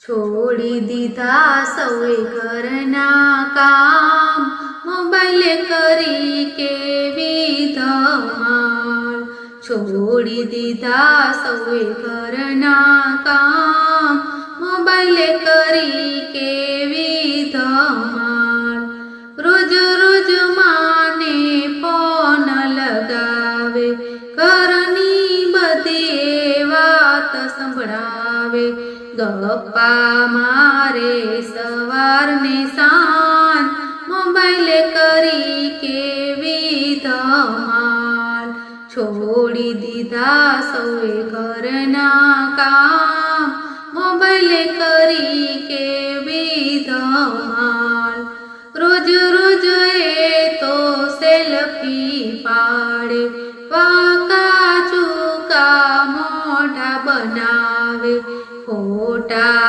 છોડી દીધા સૌએ ઘરના કામ, મોબાઈલે કરી કેવી ધમાલ. છોડી દીધા સૌએ ઘરના કામ, મોબાઈલે કરી કેવી ધમાલ. રોજ રોજ માને ફોન લગાવે, ઘરની બધી વાત સંભળાવે. ગપ્પા મારે સવાર ને સાંજ, મોબાઈલે કરી કેવી ધમાલ. છોડી દીધા સૌએ ઘરના કામ, મોબાઈલે કરી કેવી ધમાલ. રોજ રોજ એ તો સેલ્ફી પાડે, પાકા ચૂકા મોઢા બનાવે, ફોટા